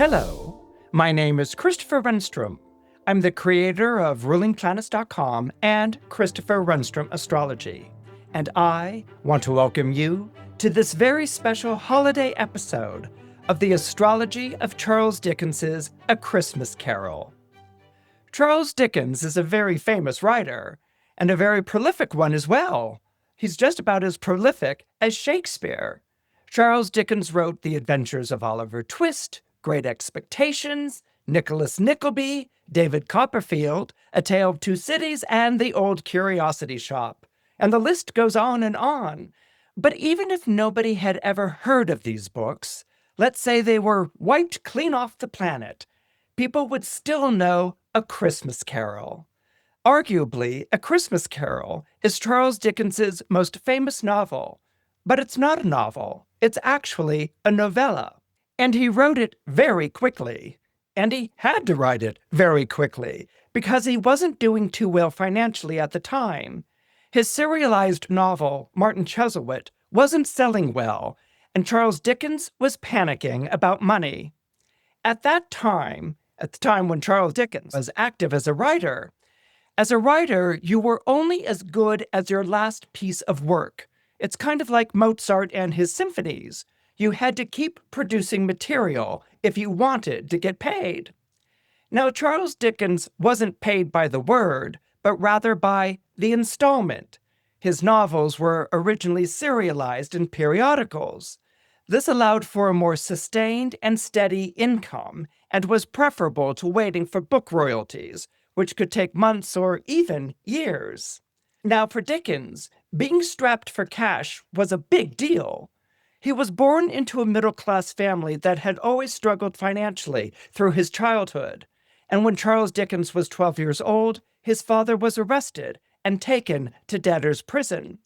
Hello, my name is Christopher Renstrom. I'm the creator of rulingplanets.com and Christopher Renstrom Astrology, and I want to welcome you to this very special holiday episode of the astrology of Charles Dickens's A Christmas Carol. Charles Dickens is a very famous writer, and a very prolific one as well. He's just about as prolific as Shakespeare. Charles Dickens wrote The Adventures of Oliver Twist, Great Expectations, Nicholas Nickleby, David Copperfield, A Tale of Two Cities, and The Old Curiosity Shop. And the list goes on and on. But even if nobody had ever heard of these books, let's say they were wiped clean off the planet, people would still know A Christmas Carol. Arguably, A Christmas Carol is Charles Dickens's most famous novel. But it's not a novel. It's actually a novella. And he wrote it very quickly. And he had to write it very quickly because he wasn't doing too well financially at the time. His serialized novel, Martin Chuzzlewit, wasn't selling well, and Charles Dickens was panicking about money. At the time when Charles Dickens was active as a writer, you were only as good as your last piece of work. It's kind of like Mozart and his symphonies. You had to keep producing material if you wanted to get paid. Now, Charles Dickens wasn't paid by the word, but rather by the installment. His novels were originally serialized in periodicals. This allowed for a more sustained and steady income and was preferable to waiting for book royalties, which could take months or even years. Now, for Dickens, being strapped for cash was a big deal. He was born into a middle-class family that had always struggled financially through his childhood, and when Charles Dickens was 12 years old, his father was arrested and taken to debtor's prison.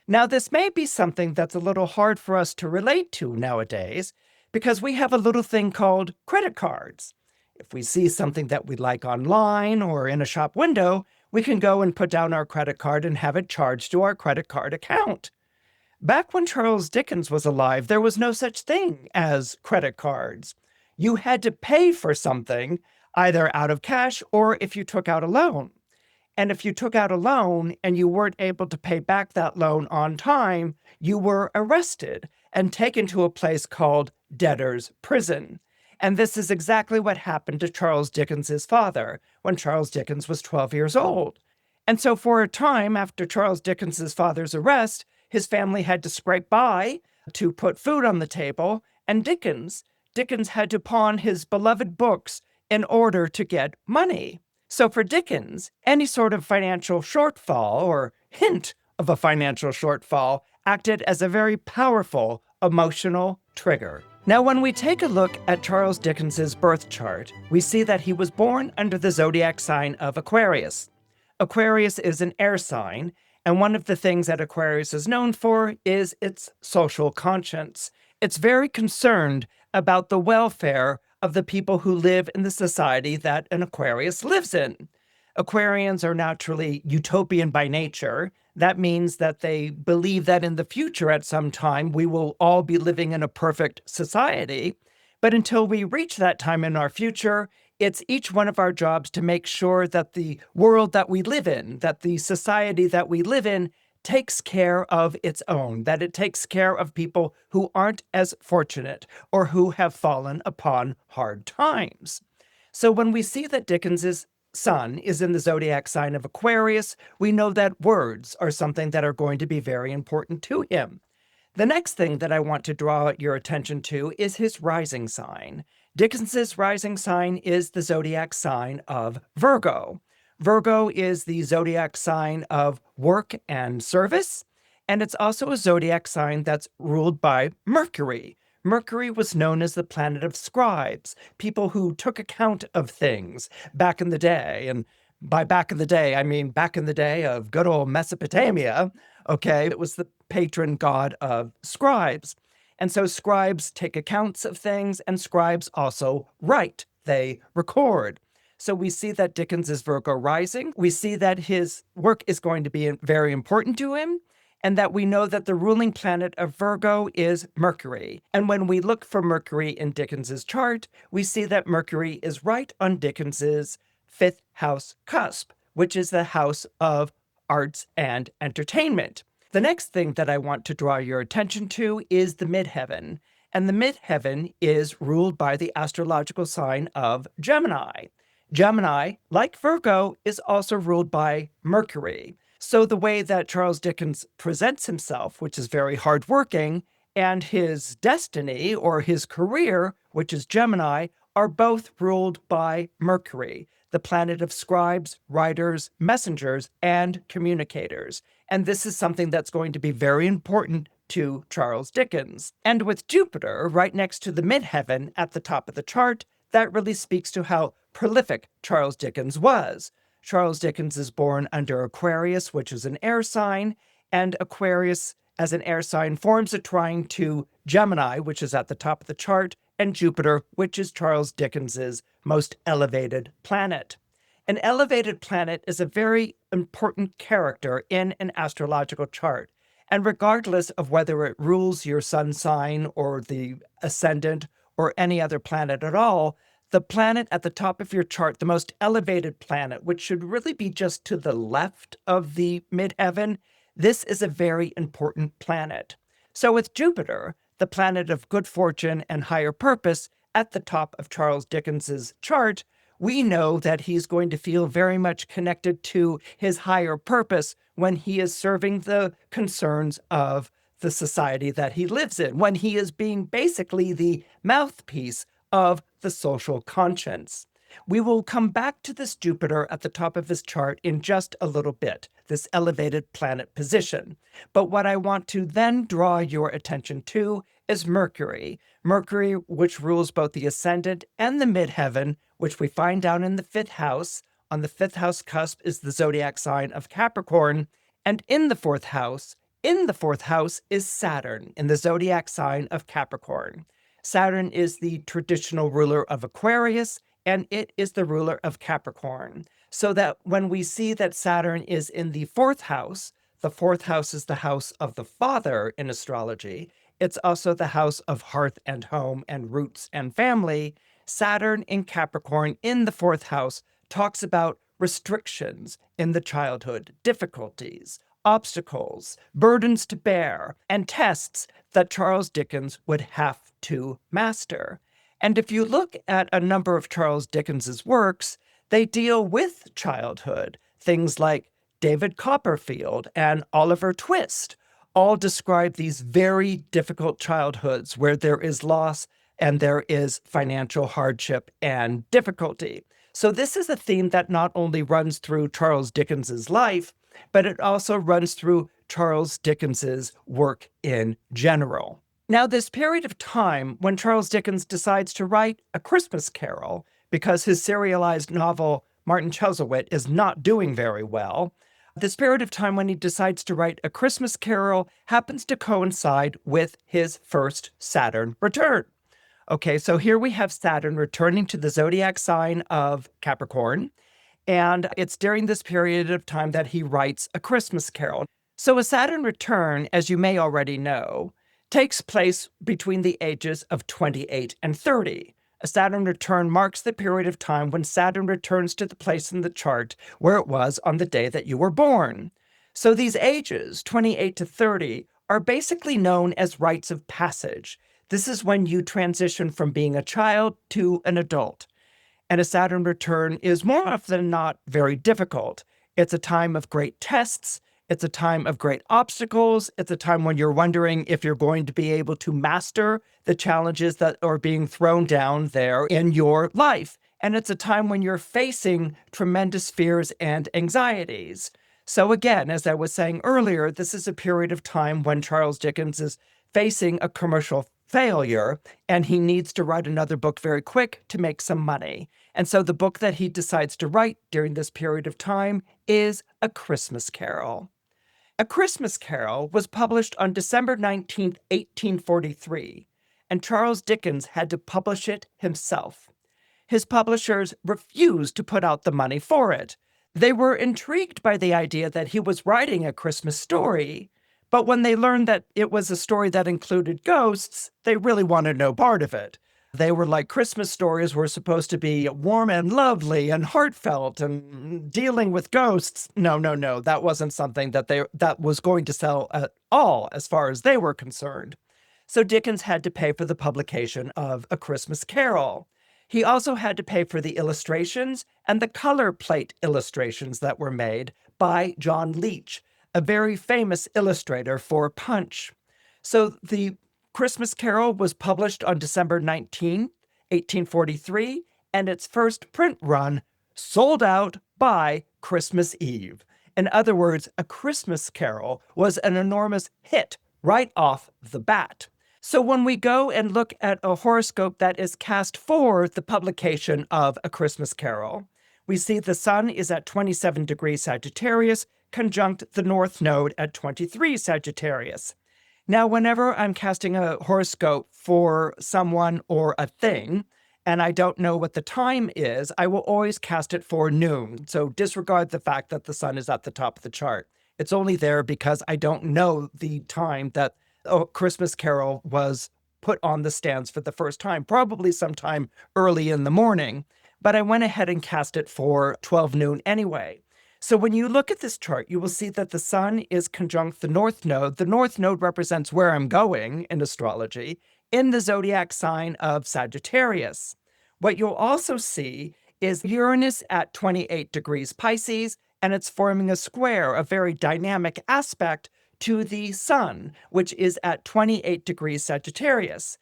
Now, this may be something that's a little hard for us to relate to nowadays, because we have a little thing called credit cards. If we see something that we like online or in a shop window, we can go and put down our credit card and have it charged to our credit card account. Back when Charles Dickens was alive, there was no such thing as credit cards. You had to pay for something, either out of cash or if you took out a loan. And if you took out a loan and you weren't able to pay back that loan on time, you were arrested and taken to a place called debtor's prison. And this is exactly what happened to Charles Dickens's father when Charles Dickens was 12 years old. And so for a time after Charles Dickens's father's arrest, his family had to scrape by to put food on the table, and Dickens had to pawn his beloved books in order to get money. So for Dickens, any sort of financial shortfall or hint of a financial shortfall acted as a very powerful emotional trigger. Now, when we take a look at Charles Dickens's birth chart, we see that he was born under the zodiac sign of Aquarius. Aquarius is an air sign, and one of the things that Aquarius is known for is its social conscience. It's very concerned about the welfare of the people who live in the society that an Aquarius lives in. Aquarians are naturally utopian by nature. That means that they believe that in the future at some time we will all be living in a perfect society. But until we reach that time in our future, it's each one of our jobs to make sure that the world that we live in, that the society that we live in, takes care of its own, that it takes care of people who aren't as fortunate or who have fallen upon hard times. So when we see that Dickens's sun is in the zodiac sign of Aquarius, we know that words are something that are going to be very important to him. The next thing that I want to draw your attention to is his rising sign. Dickens's rising sign is the zodiac sign of Virgo. Virgo is the zodiac sign of work and service, and it's also a zodiac sign that's ruled by Mercury. Mercury was known as the planet of scribes, people who took account of things back in the day. And by back in the day, I mean back in the day of good old Mesopotamia, okay? It was the patron god of scribes. And so scribes take accounts of things, and scribes also write. They record. So we see that Dickens is Virgo rising. We see that his work is going to be very important to him. and that we know that the ruling planet of Virgo is Mercury. And when we look for Mercury in Dickens's chart, we see that Mercury is right on Dickens's fifth house cusp, which is the house of arts and entertainment. The next thing that I want to draw your attention to is the midheaven. And the midheaven is ruled by the astrological sign of Gemini. Gemini, like Virgo, is also ruled by Mercury. So the way that Charles Dickens presents himself, which is very hardworking, and his destiny or his career, which is Gemini, are both ruled by Mercury, the planet of scribes, writers, messengers, and communicators. And this is something that's going to be very important to Charles Dickens. And with Jupiter right next to the midheaven at the top of the chart, that really speaks to how prolific Charles Dickens was. Charles Dickens is born under Aquarius, which is an air sign, and Aquarius as an air sign forms a trine to Gemini, which is at the top of the chart, and Jupiter, which is Charles Dickens's most elevated planet. An elevated planet is a very important character in an astrological chart. And regardless of whether it rules your sun sign or the ascendant or any other planet at all, the planet at the top of your chart, the most elevated planet, which should really be just to the left of the midheaven, this is a very important planet. So with Jupiter, the planet of good fortune and higher purpose, at the top of Charles Dickens's chart, we know that he's going to feel very much connected to his higher purpose when he is serving the concerns of the society that he lives in, when he is being basically the mouthpiece of the social conscience. We will come back to this Jupiter at the top of his chart in just a little bit, this elevated planet position. But what I want to then draw your attention to is Mercury. Mercury, which rules both the ascendant and the midheaven, which we find down in the fifth house. On the fifth house cusp is the zodiac sign of Capricorn. And in the fourth house is Saturn in the zodiac sign of Capricorn. Saturn is the traditional ruler of Aquarius, and it is the ruler of Capricorn. So that when we see that Saturn is in the fourth house is the house of the father in astrology. It's also the house of hearth and home and roots and family. Saturn in Capricorn in the fourth house talks about restrictions in the childhood, difficulties, obstacles, burdens to bear, and tests that Charles Dickens would have to master. And if you look at a number of Charles Dickens's works, they deal with childhood. Things like David Copperfield and Oliver Twist all describe these very difficult childhoods where there is loss and there is financial hardship and difficulty. So this is a theme that not only runs through Charles Dickens's life, but it also runs through Charles Dickens's work in general. Now, this period of time when Charles Dickens decides to write A Christmas Carol, because his serialized novel, Martin Chuzzlewit, is not doing very well, this period of time when he decides to write A Christmas Carol happens to coincide with his first Saturn return. Okay, so here we have Saturn returning to the zodiac sign of Capricorn, and it's during this period of time that he writes A Christmas Carol. So a Saturn return, as you may already know, takes place between the ages of 28 and 30. A Saturn return marks the period of time when Saturn returns to the place in the chart where it was on the day that you were born. So these ages, 28 to 30, are basically known as rites of passage. This is when you transition from being a child to an adult. And a Saturn return is more often than not very difficult. It's a time of great tests. It's a time of great obstacles. It's a time when you're wondering if you're going to be able to master the challenges that are being thrown down there in your life. And it's a time when you're facing tremendous fears and anxieties. So again, as I was saying earlier, this is a period of time when Charles Dickens is facing a commercial failure, and he needs to write another book very quick to make some money. And so the book that he decides to write during this period of time is A Christmas Carol. A Christmas Carol was published on December 19th, 1843, and Charles Dickens had to publish it himself. His publishers refused to put out the money for it. They were intrigued by the idea that he was writing a Christmas story, But when they learned that it was a story that included ghosts, they really wanted no part of it. They were like Christmas stories were supposed to be warm and lovely and heartfelt and dealing with ghosts. No, no, no. That wasn't something that was going to sell at all as far as they were concerned. So Dickens had to pay for the publication of A Christmas Carol. He also had to pay for the illustrations and the color plate illustrations that were made by John Leech, a very famous illustrator for Punch. So the Christmas Carol was published on December 19, 1843, and its first print run sold out by Christmas Eve. In other words, A Christmas Carol was an enormous hit right off the bat. So when we go and look at a horoscope that is cast for the publication of A Christmas Carol, we see the sun is at 27 degrees Sagittarius, conjunct the North Node at 23 Sagittarius. Now, whenever I'm casting a horoscope for someone or a thing, and I don't know what the time is, I will always cast it for noon. So disregard the fact that the sun is at the top of the chart. It's only there because I don't know the time that A Christmas Carol was put on the stands for the first time, probably sometime early in the morning. But I went ahead and cast it for 12 noon anyway. So when you look at this chart, you will see that the sun is conjunct the North Node. The North Node represents where I'm going in astrology in the zodiac sign of Sagittarius. What you'll also see is Uranus at 28 degrees Pisces, and it's forming a square, a very dynamic aspect to the sun, which is at 28 degrees Sagittarius.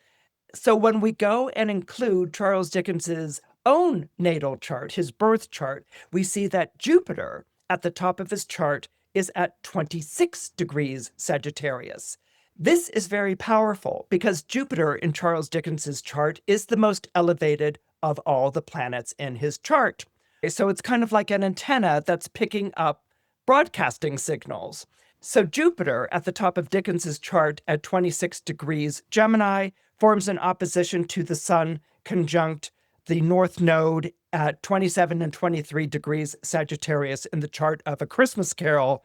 So when we go and include Charles Dickens's own natal chart, his birth chart, we see that Jupiter at the top of his chart is at 26 degrees Sagittarius. This is very powerful because Jupiter in Charles Dickens's chart is the most elevated of all the planets in his chart. So it's kind of like an antenna that's picking up broadcasting signals. So Jupiter at the top of Dickens's chart at 26 degrees Gemini forms an opposition to the sun conjunct the North Node at 27 and 23 degrees Sagittarius in the chart of A Christmas Carol,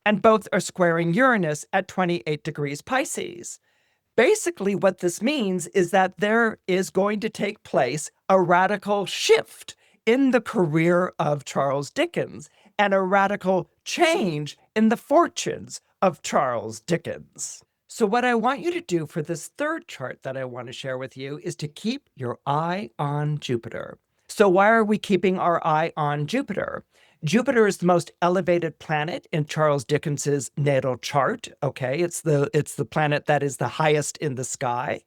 and both are squaring Uranus at 28 degrees Pisces. Basically, what this means is that there is going to take place a radical shift in the career of Charles Dickens and a radical change in the fortunes of Charles Dickens. So what I want you to do for this third chart that I want to share with you is to keep your eye on Jupiter. So why are we keeping our eye on Jupiter? Jupiter is the most elevated planet in Charles Dickens's natal chart. Okay, it's the planet that is the highest in the sky.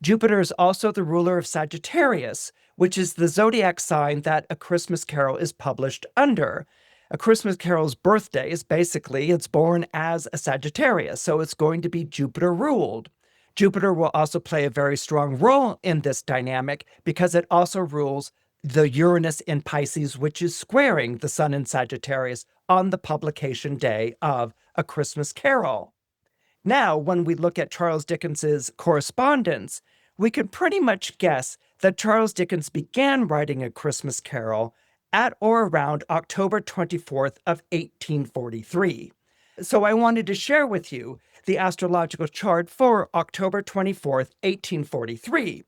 Jupiter is also the ruler of Sagittarius, which is the zodiac sign that A Christmas Carol is published under. A Christmas Carol's birthday is basically, it's born as a Sagittarius, so it's going to be Jupiter ruled. Jupiter will also play a very strong role in this dynamic because it also rules the Uranus in Pisces, which is squaring the sun in Sagittarius on the publication day of A Christmas Carol. Now, when we look at Charles Dickens's correspondence, we can pretty much guess that Charles Dickens began writing A Christmas Carol at or around October 24th of 1843. So I wanted to share with you the astrological chart for October 24th, 1843.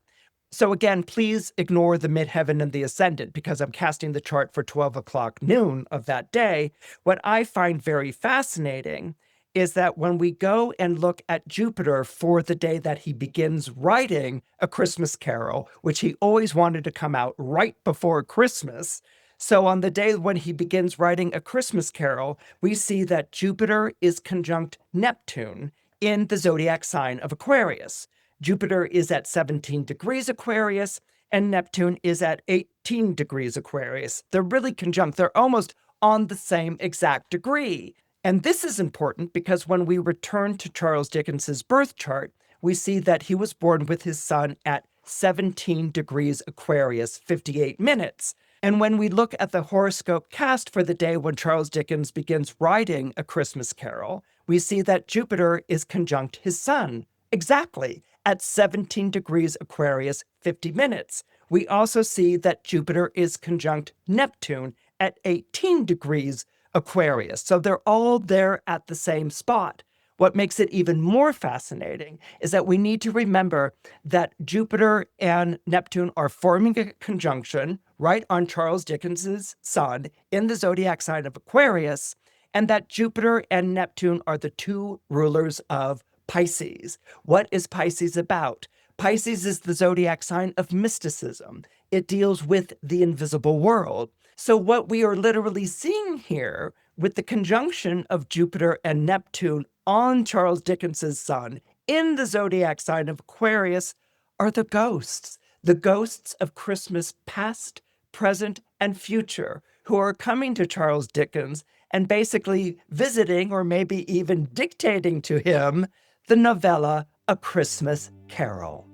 So again, please ignore the midheaven and the ascendant because I'm casting the chart for 12 o'clock noon of that day. What I find very fascinating is that when we go and look at Jupiter for the day that he begins writing A Christmas Carol, which he always wanted to come out right before Christmas, so on the day when he begins writing A Christmas Carol, we see that Jupiter is conjunct Neptune in the zodiac sign of Aquarius. Jupiter is at 17 degrees Aquarius, and Neptune is at 18 degrees Aquarius. They're really conjunct. They're almost on the same exact degree. And this is important because when we return to Charles Dickens's birth chart, we see that he was born with his sun at 17 degrees Aquarius, 58 minutes. And when we look at the horoscope cast for the day when Charles Dickens begins writing A Christmas Carol, we see that Jupiter is conjunct his sun, exactly, at 17 degrees Aquarius, 50 minutes. We also see that Jupiter is conjunct Neptune at 18 degrees Aquarius. So they're all there at the same spot. What makes it even more fascinating is that we need to remember that Jupiter and Neptune are forming a conjunction right on Charles Dickens's sun in the zodiac sign of Aquarius, and that Jupiter and Neptune are the two rulers of Pisces. What is Pisces about? Pisces is the zodiac sign of mysticism. It deals with the invisible world. So what we are literally seeing here with the conjunction of Jupiter and Neptune on Charles Dickens's sun in the zodiac sign of Aquarius are the ghosts of Christmas past, present, and future, who are coming to Charles Dickens and basically visiting or maybe even dictating to him the novella A Christmas Carol.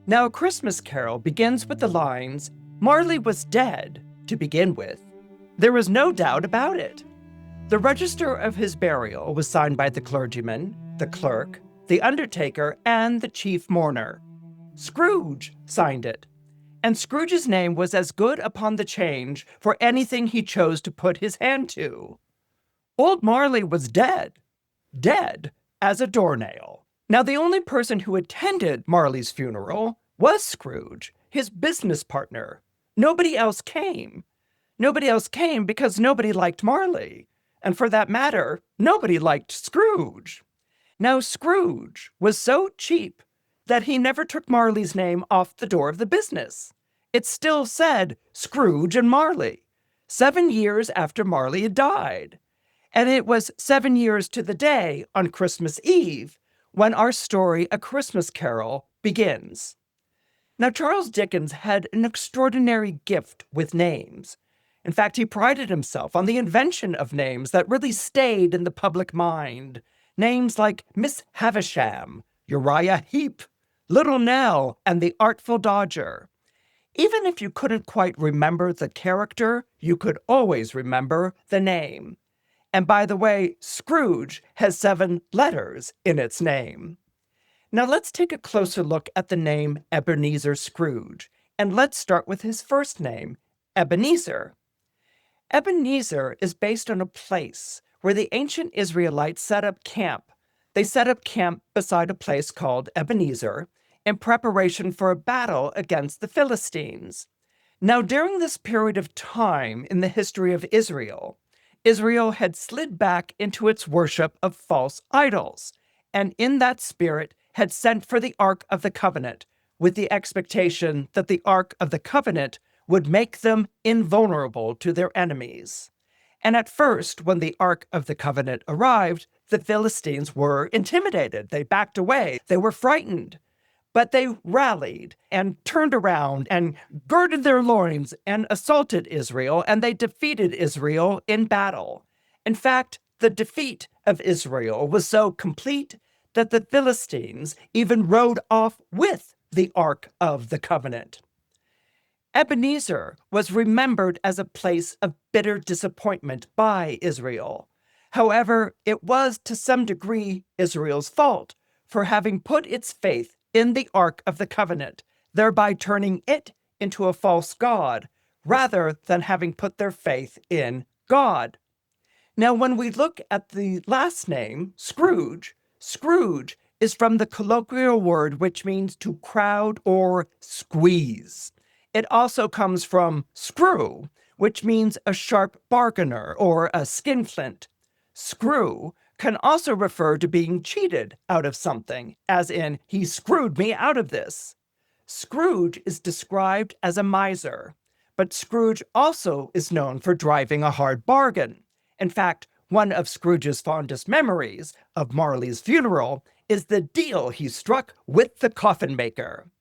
Now, A Christmas Carol begins with the lines, "Marley was dead," to begin with. There was no doubt about it. The register of his burial was signed by the clergyman, the clerk, the undertaker, and the chief mourner. Scrooge signed it, and Scrooge's name was as good upon the change for anything he chose to put his hand to. Old Marley was dead as a doornail. Now, the only person who attended Marley's funeral was Scrooge, his business partner. Nobody else came. Nobody else came because nobody liked Marley. And for that matter, nobody liked Scrooge. Now, Scrooge was so cheap that he never took Marley's name off the door of the business. It still said Scrooge and Marley, 7 years after Marley had died. And it was 7 years to the day on Christmas Eve when our story, A Christmas Carol, begins. Now, Charles Dickens had an extraordinary gift with names. In fact, he prided himself on the invention of names that really stayed in the public mind. Names like Miss Havisham, Uriah Heep, Little Nell, and the Artful Dodger. Even if you couldn't quite remember the character, you could always remember the name. And by the way, Scrooge has 7 letters in its name. Now let's take a closer look at the name Ebenezer Scrooge, and let's start with his first name, Ebenezer. Ebenezer is based on a place where the ancient Israelites set up camp. They set up camp beside a place called Ebenezer in preparation for a battle against the Philistines. Now, during this period of time in the history of Israel, Israel had slid back into its worship of false idols, and in that spirit had sent for the Ark of the Covenant, with the expectation that the Ark of the Covenant would make them invulnerable to their enemies. And at first, when the Ark of the Covenant arrived, the Philistines were intimidated. They backed away. They were frightened. But they rallied and turned around and girded their loins and assaulted Israel, and they defeated Israel in battle. In fact, the defeat of Israel was so complete that the Philistines even rode off with the Ark of the Covenant. Ebenezer was remembered as a place of bitter disappointment by Israel. However, it was to some degree Israel's fault for having put its faith in the Ark of the Covenant, thereby turning it into a false god, rather than having put their faith in God. Now, when we look at the last name, Scrooge, Scrooge is from the colloquial word which means to crowd or squeeze. It also comes from screw, which means a sharp bargainer or a skinflint. Screw can also refer to being cheated out of something, as in, he screwed me out of this. Scrooge is described as a miser, but Scrooge also is known for driving a hard bargain. In fact, one of Scrooge's fondest memories of Marley's funeral is the deal he struck with the coffin maker.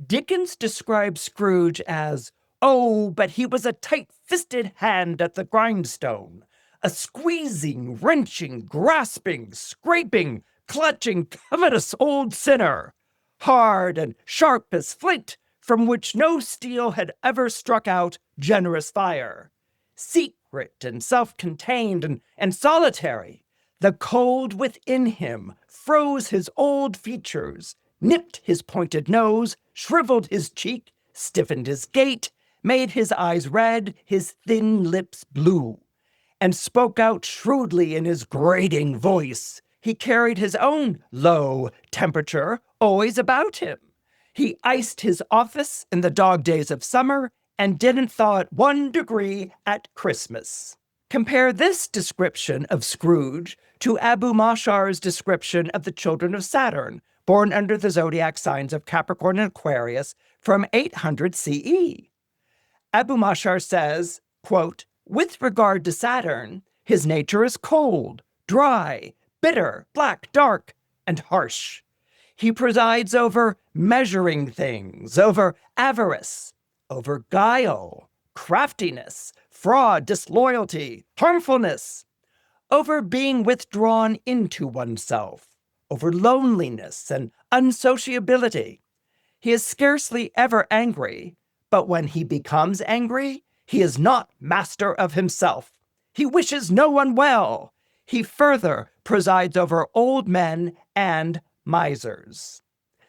Dickens describes Scrooge as, "Oh, but he was a tight-fisted hand at the grindstone, a squeezing, wrenching, grasping, scraping, clutching, covetous old sinner, hard and sharp as flint, from which no steel had ever struck out generous fire, secret and self-contained and solitary. The cold within him froze his old features, nipped his pointed nose, shriveled his cheek, stiffened his gait, made his eyes red, his thin lips blue, and spoke out shrewdly in his grating voice, He carried his own low temperature always about him. He iced his office in the dog days of summer and didn't thaw it 1 degree at Christmas. Compare this description of Scrooge to Abu Mashar's description of the children of Saturn, born under the zodiac signs of Capricorn and Aquarius from 800 CE. Abu Mashar says, quote, "With regard to Saturn, his nature is cold, dry, bitter, black, dark, and harsh. He presides over measuring things, over avarice, over guile, craftiness, fraud, disloyalty, harmfulness, over being withdrawn into oneself, over loneliness and unsociability. He is scarcely ever angry, but when he becomes angry, he is not master of himself. He wishes no one well. He further presides over old men and misers."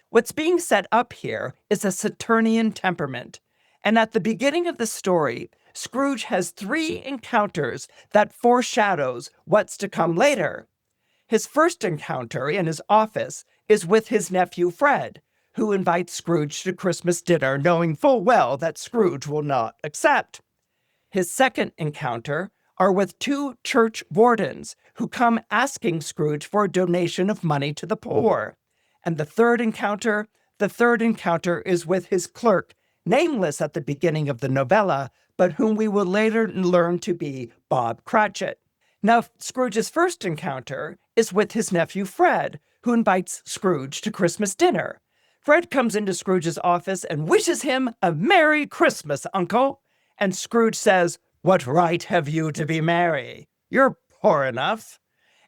What's being set up here is a Saturnian temperament, and at the beginning of the story, Scrooge has 3 encounters that foreshadows what's to come later. His first encounter in his office is with his nephew Fred, who invites Scrooge to Christmas dinner, knowing full well that Scrooge will not accept. His second encounter are with 2 church wardens who come asking Scrooge for a donation of money to the poor. And the third encounter is with his clerk, nameless at the beginning of the novella, but whom we will later learn to be Bob Cratchit. Now, Scrooge's first encounter is with his nephew Fred, who invites Scrooge to Christmas dinner. Fred comes into Scrooge's office and wishes him a Merry Christmas, Uncle. And Scrooge says, "What right have you to be merry? You're poor enough."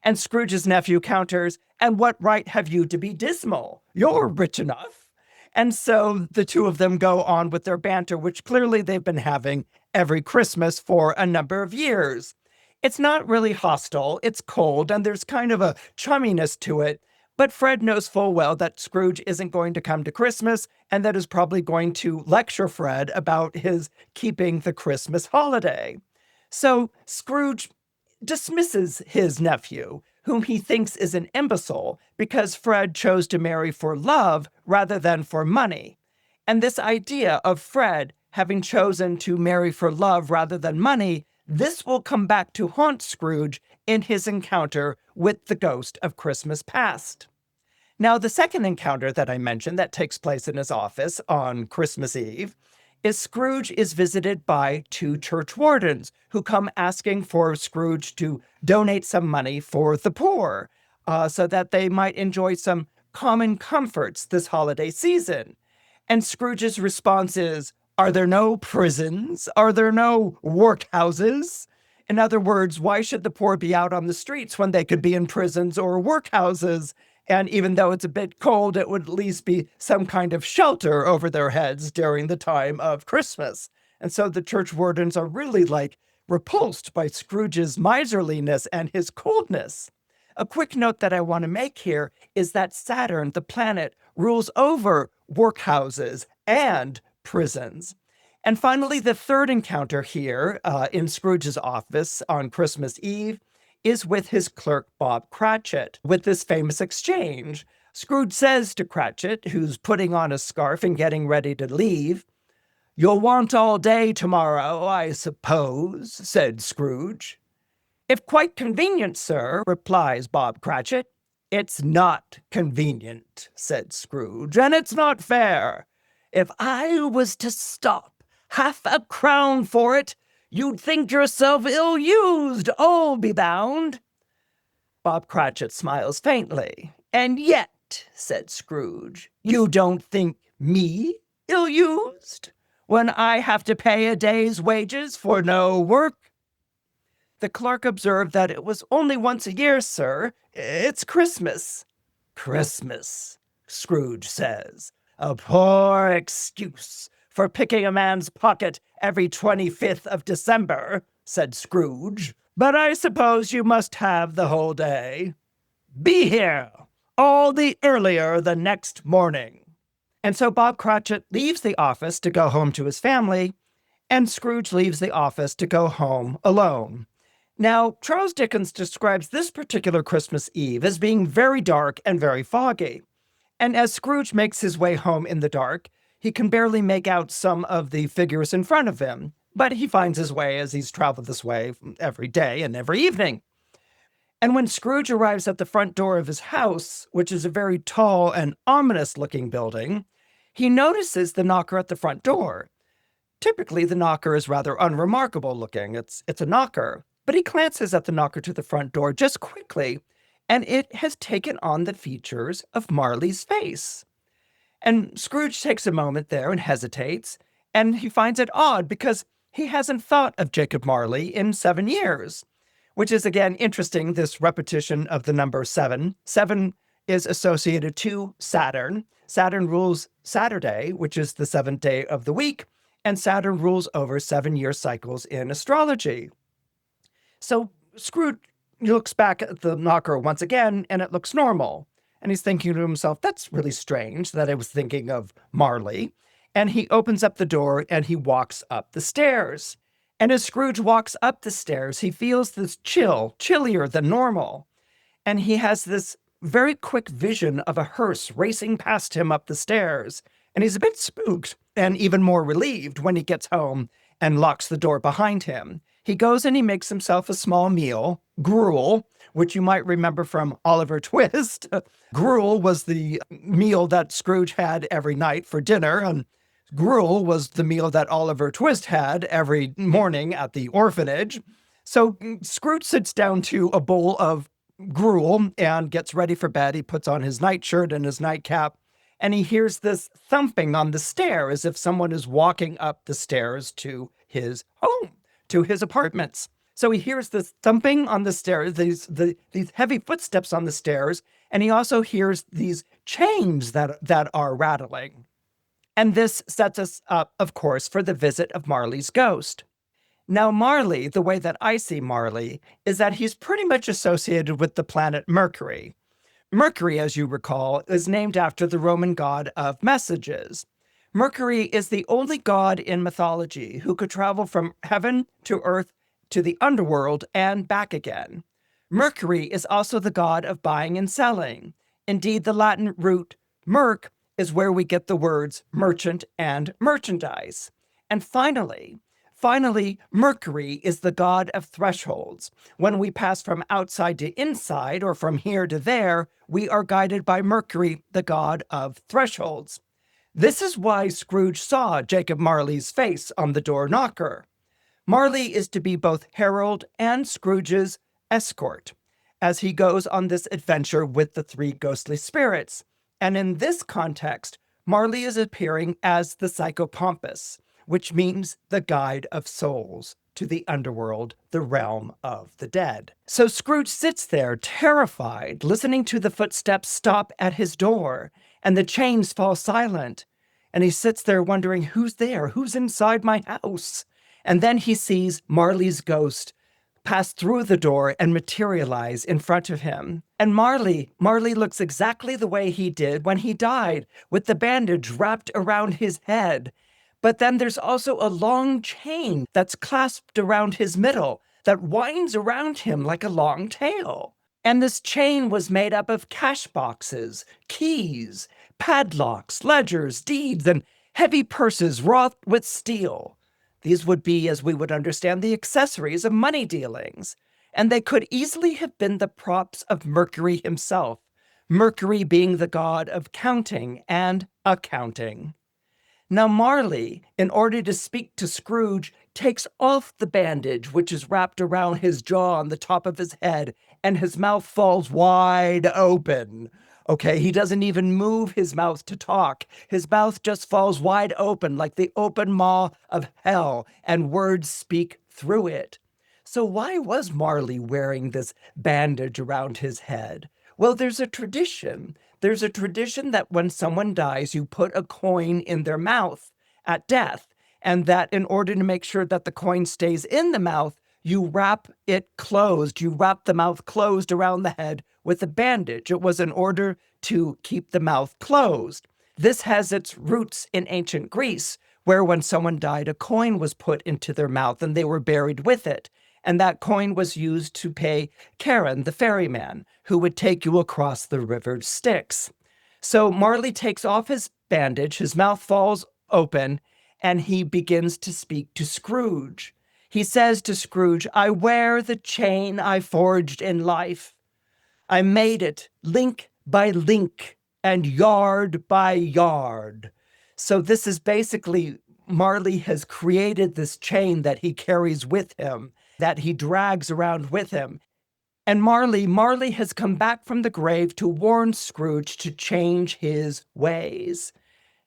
And Scrooge's nephew counters, "And what right have you to be dismal? You're rich enough." And so the two of them go on with their banter, which clearly they've been having every Christmas for a number of years. It's not really hostile, it's cold, and there's kind of a chumminess to it. But Fred knows full well that Scrooge isn't going to come to Christmas, and that is probably going to lecture Fred about his keeping the Christmas holiday. So Scrooge dismisses his nephew, whom he thinks is an imbecile, because Fred chose to marry for love rather than for money. And this idea of Fred having chosen to marry for love rather than money, this will come back to haunt Scrooge in his encounter with the ghost of Christmas past. Now, the second encounter that I mentioned that takes place in his office on Christmas Eve is Scrooge is visited by 2 church wardens who come asking for Scrooge to donate some money for the poor so that they might enjoy some common comforts this holiday season. And Scrooge's response is, "Are there no prisons? Are there no workhouses?" In other words, why should the poor be out on the streets when they could be in prisons or workhouses? And even though it's a bit cold, it would at least be some kind of shelter over their heads during the time of Christmas. And so the church wardens are really repulsed by Scrooge's miserliness and his coldness. A quick note that I want to make here is that Saturn, the planet, rules over workhouses and prisons. And finally, the third encounter here in Scrooge's office on Christmas Eve is with his clerk, Bob Cratchit, with this famous exchange. Scrooge says to Cratchit, who's putting on a scarf and getting ready to leave, "You'll want all day tomorrow, I suppose," said Scrooge. "If quite convenient, sir," replies Bob Cratchit. "It's not convenient," said Scrooge, "and it's not fair. If I was to stop £half-a-crown for it, you'd think yourself ill-used, I'll be bound." Bob Cratchit smiles faintly. "And yet," said Scrooge, "you don't think me ill-used when I have to pay a day's wages for no work?" The clerk observed that it was only once a year, sir. It's Christmas. "Christmas," Scrooge says. "A poor excuse for picking a man's pocket every 25th of December," said Scrooge. "But I suppose you must have the whole day. Be here all the earlier the next morning." And so Bob Cratchit leaves the office to go home to his family, and Scrooge leaves the office to go home alone. Now, Charles Dickens describes this particular Christmas Eve as being very dark and very foggy. And as Scrooge makes his way home in the dark, he can barely make out some of the figures in front of him, but he finds his way as he's traveled this way every day and every evening. And when Scrooge arrives at the front door of his house, which is a very tall and ominous-looking building, he notices the knocker at the front door. Typically, the knocker is rather unremarkable looking. It's a knocker. But he glances at the knocker to the front door just quickly, and it has taken on the features of Marley's face. And Scrooge takes a moment there and hesitates, and he finds it odd because he hasn't thought of Jacob Marley in 7 years, which is, again, interesting, this repetition of the number 7. 7 is associated to Saturn. Saturn rules Saturday, which is the 7th day of the week, and Saturn rules over 7-year cycles in astrology. So Scrooge looks back at the knocker once again, and it looks normal. And he's thinking to himself, that's really strange that I was thinking of Marley. And he opens up the door and he walks up the stairs. And as Scrooge walks up the stairs, he feels this chill, chillier than normal. And he has this very quick vision of a hearse racing past him up the stairs. And he's a bit spooked and even more relieved when he gets home and locks the door behind him. He goes and he makes himself a small meal, gruel, which you might remember from Oliver Twist. Gruel was the meal that Scrooge had every night for dinner, and gruel was the meal that Oliver Twist had every morning at the orphanage. So Scrooge sits down to a bowl of gruel and gets ready for bed. He puts on his nightshirt and his nightcap, and he hears this thumping on the stair as if someone is walking up the stairs to his home, to his apartments. So he hears this thumping on the stairs, these heavy footsteps on the stairs, and he also hears these chains that are rattling. And this sets us up, of course, for the visit of Marley's ghost. Now, Marley, the way that I see Marley, is that he's pretty much associated with the planet Mercury. Mercury, as you recall, is named after the Roman god of messages. Mercury is the only god in mythology who could travel from heaven to earth to the underworld and back again. Mercury is also the god of buying and selling. Indeed, the Latin root merc is where we get the words merchant and merchandise. And finally, Mercury is the god of thresholds. When we pass from outside to inside or from here to there, we are guided by Mercury, the god of thresholds. This is why Scrooge saw Jacob Marley's face on the door knocker. Marley is to be both herald and Scrooge's escort as he goes on this adventure with the 3 ghostly spirits. And in this context, Marley is appearing as the psychopompus, which means the guide of souls to the underworld, the realm of the dead. So Scrooge sits there terrified, listening to the footsteps stop at his door, and the chains fall silent. And he sits there wondering, who's there? Who's inside my house? And then he sees Marley's ghost pass through the door and materialize in front of him. And Marley looks exactly the way he did when he died, with the bandage wrapped around his head. But then there's also a long chain that's clasped around his middle that winds around him like a long tail. And this chain was made up of cash boxes, keys, padlocks, ledgers, deeds, and heavy purses wrought with steel. These would be, as we would understand, the accessories of money dealings. And they could easily have been the props of Mercury himself, Mercury being the god of counting and accounting. Now Marley, in order to speak to Scrooge, takes off the bandage which is wrapped around his jaw on the top of his head, and his mouth falls wide open. Okay, he doesn't even move his mouth to talk. His mouth just falls wide open like the open maw of hell, and words speak through it. So why was Marley wearing this bandage around his head? Well, there's a tradition. There's a tradition that when someone dies, you put a coin in their mouth at death, and that in order to make sure that the coin stays in the mouth, you wrap it closed. You wrap the mouth closed around the head with a bandage. It was in order to keep the mouth closed. This has its roots in ancient Greece, where when someone died, a coin was put into their mouth and they were buried with it. And that coin was used to pay Charon, the ferryman, who would take you across the river Styx. So Marley takes off his bandage, his mouth falls open, and he begins to speak to Scrooge. He says to Scrooge, "I wear the chain I forged in life. I made it link by link and yard by yard." So this is basically Marley has created this chain that he carries with him, that he drags around with him. And Marley has come back from the grave to warn Scrooge to change his ways.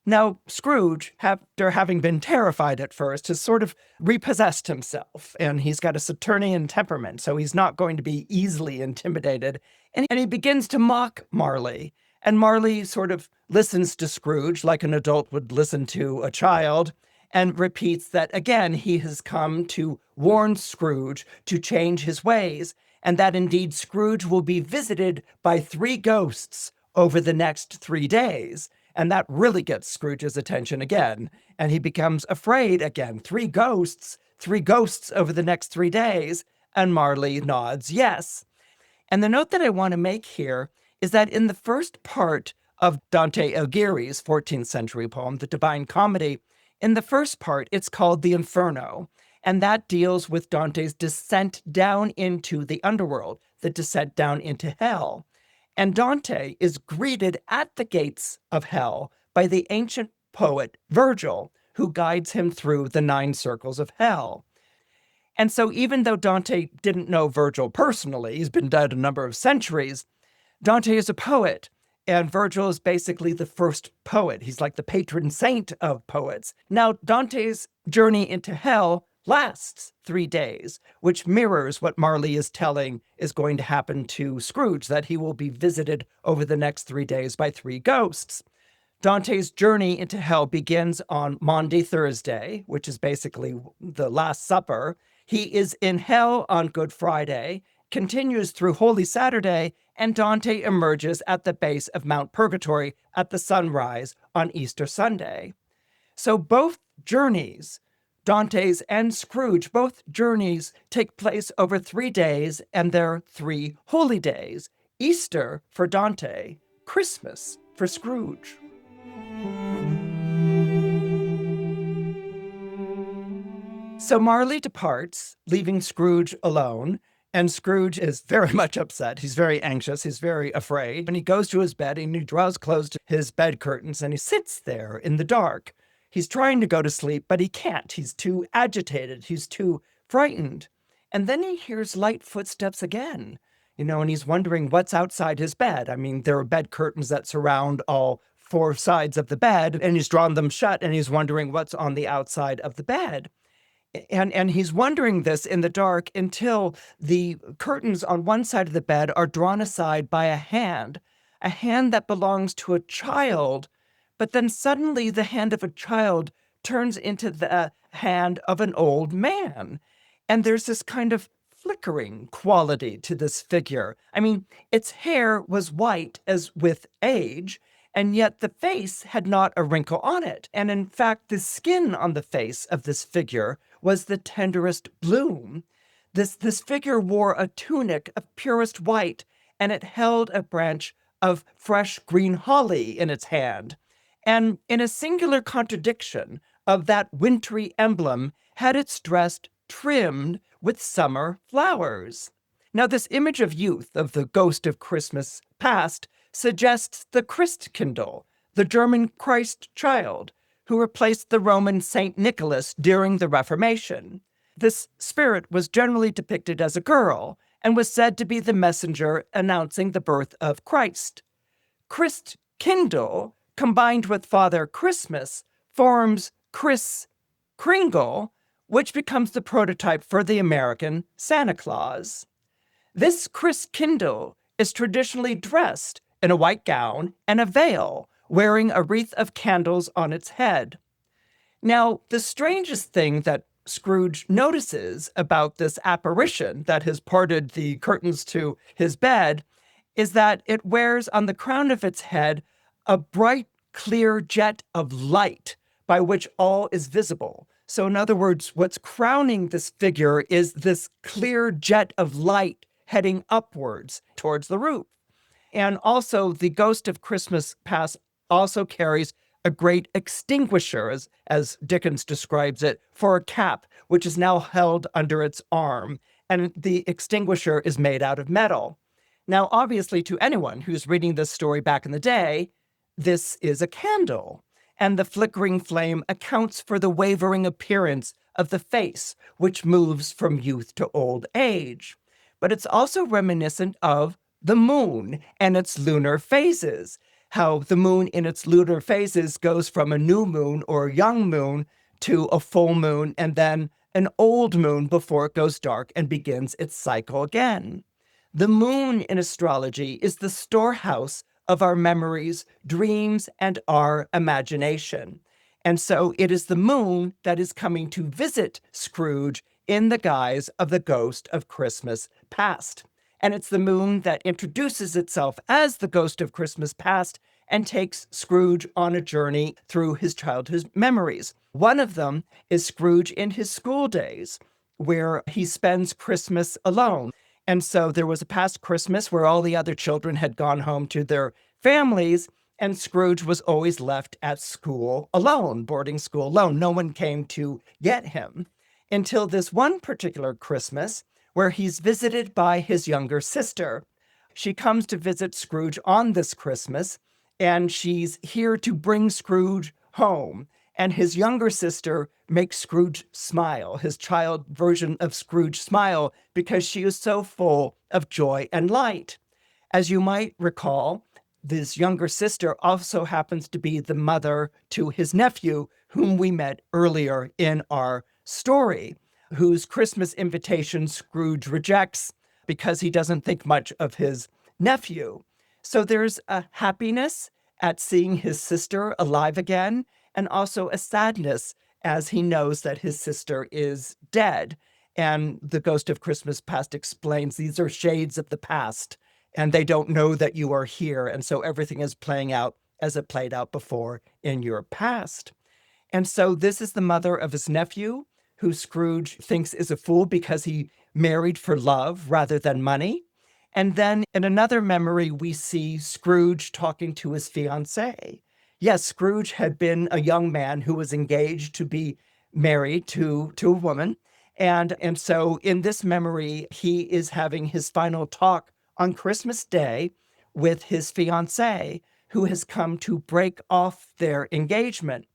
Now, Scrooge, after having been terrified at first, has sort of repossessed himself, and he's got a Saturnian temperament, so he's not going to be easily intimidated. And he begins to mock Marley. And Marley sort of listens to Scrooge like an adult would listen to a child, and repeats that, again, he has come to warn Scrooge to change his ways, and that indeed Scrooge will be visited by 3 ghosts over the next 3 days. And that really gets Scrooge's attention again. And he becomes afraid again. 3 ghosts over the next 3 days. And Marley nods yes. And the note that I want to make here is that in the first part of Dante Alighieri's 14th century poem, The Divine Comedy, in the first part, it's called the Inferno. And that deals with Dante's descent down into the underworld, the descent down into hell. And Dante is greeted at the gates of hell by the ancient poet Virgil, who guides him through the 9 circles of hell. And so even though Dante didn't know Virgil personally, he's been dead a number of centuries, Dante is a poet, and Virgil is basically the first poet. He's like the patron saint of poets. Now, Dante's journey into hell lasts 3 days, which mirrors what Marley is telling is going to happen to Scrooge, that he will be visited over the next 3 days by 3 ghosts. Dante's journey into hell begins on Maundy Thursday, which is basically the Last Supper. He is in hell on Good Friday, continues through Holy Saturday, and Dante emerges at the base of Mount Purgatory at the sunrise on Easter Sunday. So both journeys, Dante's and Scrooge, both journeys take place over 3 days, and they're 3 holy days. Easter for Dante, Christmas for Scrooge. So Marley departs, leaving Scrooge alone, and Scrooge is very much upset. He's very anxious. He's very afraid. And he goes to his bed and he draws close to his bed curtains and he sits there in the dark. He's trying to go to sleep, but he can't. He's too agitated. He's too frightened. And then he hears light footsteps again, and he's wondering what's outside his bed. I mean, there are bed curtains that surround all 4 sides of the bed, and he's drawn them shut, and he's wondering what's on the outside of the bed. And he's wondering this in the dark until the curtains on one side of the bed are drawn aside by a hand that belongs to a child. But then suddenly the hand of a child turns into the hand of an old man. And there's this kind of flickering quality to this figure. I mean, its hair was white as with age, and yet the face had not a wrinkle on it. And in fact, the skin on the face of this figure was the tenderest bloom. This figure wore a tunic of purest white, and it held a branch of fresh green holly in its hand. And in a singular contradiction of that wintry emblem, had its dress trimmed with summer flowers. Now, this image of youth, of the ghost of Christmas past, suggests the Christkindl, the German Christ child, who replaced the Roman Saint Nicholas during the Reformation. This spirit was generally depicted as a girl and was said to be the messenger announcing the birth of Christ. Christkindl, combined with Father Christmas, forms Kris Kringle, which becomes the prototype for the American Santa Claus. This Christkindl is traditionally dressed in a white gown and a veil, wearing a wreath of candles on its head. Now, the strangest thing that Scrooge notices about this apparition that has parted the curtains to his bed is that it wears on the crown of its head a bright, clear jet of light by which all is visible. So in other words, what's crowning this figure is this clear jet of light heading upwards towards the roof. And also, the ghost of Christmas past also carries a great extinguisher, as Dickens describes it, for a cap, which is now held under its arm. And the extinguisher is made out of metal. Now, obviously, to anyone who's reading this story back in the day, this is a candle. And the flickering flame accounts for the wavering appearance of the face, which moves from youth to old age. But it's also reminiscent of the moon and its lunar phases, how the moon in its lunar phases goes from a new moon or a young moon to a full moon and then an old moon before it goes dark and begins its cycle again. The moon in astrology is the storehouse of our memories, dreams, and our imagination. And so it is the moon that is coming to visit Scrooge in the guise of the ghost of Christmas past. And it's the moon that introduces itself as the ghost of Christmas past and takes Scrooge on a journey through his childhood memories. One of them is Scrooge in his school days, where he spends Christmas alone. And so there was a past Christmas where all the other children had gone home to their families, and Scrooge was always left at school alone, boarding school alone. No one came to get him until this one particular Christmas where he's visited by his younger sister. She comes to visit Scrooge on this Christmas, and she's here to bring Scrooge home. And his younger sister makes Scrooge smile, his child version of Scrooge smile, because she is so full of joy and light. As you might recall, this younger sister also happens to be the mother to his nephew, whom we met earlier in our story, whose Christmas invitation Scrooge rejects because he doesn't think much of his nephew. So there's a happiness at seeing his sister alive again, and also a sadness as he knows that his sister is dead. And the ghost of Christmas past explains these are shades of the past, and they don't know that you are here. And so everything is playing out as it played out before in your past. And so this is the mother of his nephew, who Scrooge thinks is a fool because he married for love rather than money. And then in another memory, we see Scrooge talking to his fiancée. Yes, Scrooge had been a young man who was engaged to be married to a woman. And so in this memory, he is having his final talk on Christmas Day with his fiancée, who has come to break off their engagement.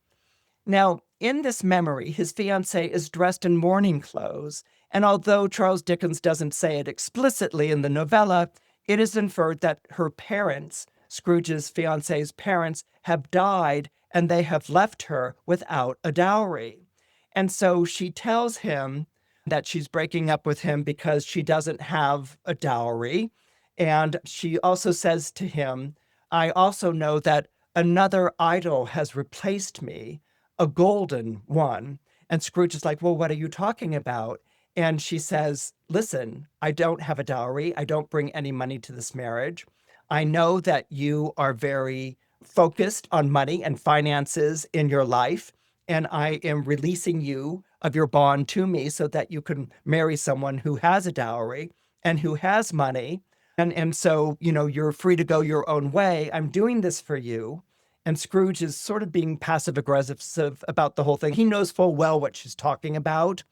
Now, in this memory, his fiancée is dressed in mourning clothes, and although Charles Dickens doesn't say it explicitly in the novella, it is inferred that her parents, Scrooge's fiancée's parents, have died and they have left her without a dowry. And so she tells him that she's breaking up with him because she doesn't have a dowry. And she also says to him, I also know that another idol has replaced me, a golden one. And Scrooge is like, well, what are you talking about? And she says, listen, I don't have a dowry. I don't bring any money to this marriage. I know that you are very focused on money and finances in your life, and I am releasing you of your bond to me so that you can marry someone who has a dowry and who has money. And so, you're free to go your own way. I'm doing this for you. And Scrooge is sort of being passive aggressive about the whole thing. He knows full well what she's talking about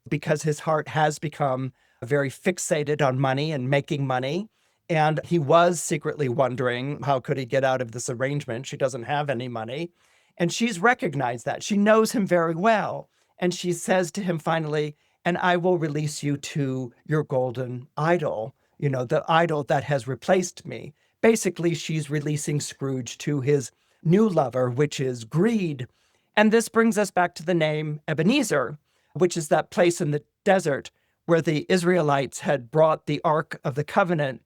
because his heart has become very fixated on money and making money. And he was secretly wondering, how could he get out of this arrangement? She doesn't have any money. And she's recognized that. She knows him very well. And she says to him finally, and I will release you to your golden idol, the idol that has replaced me. Basically, she's releasing Scrooge to his new lover, which is greed. And this brings us back to the name Ebenezer, which is that place in the desert where the Israelites had brought the Ark of the Covenant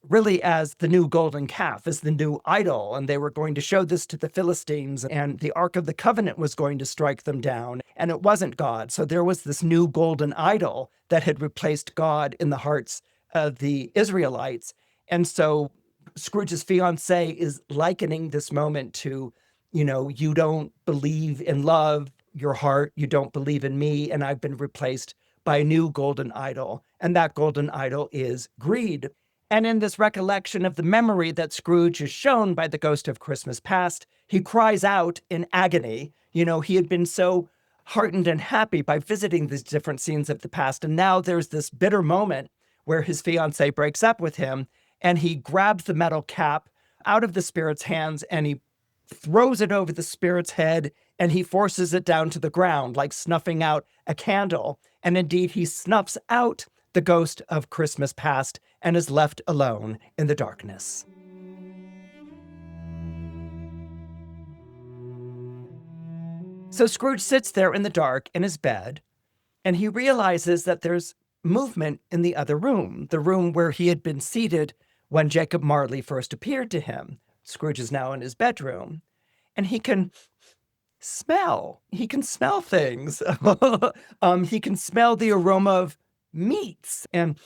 really as the new golden calf, as the new idol. And they were going to show this to the Philistines, and the Ark of the Covenant was going to strike them down. And it wasn't God. So there was this new golden idol that had replaced God in the hearts of the Israelites. And so Scrooge's fiancée is likening this moment to, you don't believe in love your heart. You don't believe in me, and I've been replaced by a new golden idol. And that golden idol is greed. And in this recollection of the memory that Scrooge is shown by the ghost of Christmas past, he cries out in agony. He had been so heartened and happy by visiting these different scenes of the past. And now there's this bitter moment where his fiancée breaks up with him, and he grabs the metal cap out of the spirit's hands and he throws it over the spirit's head, and he forces it down to the ground, like snuffing out a candle. And indeed, he snuffs out the ghost of Christmas past and is left alone in the darkness. So Scrooge sits there in the dark in his bed, and he realizes that there's movement in the other room, the room where he had been seated when Jacob Marley first appeared to him. Scrooge is now in his bedroom, and he can smell. He can smell things. He can smell the aroma of meats and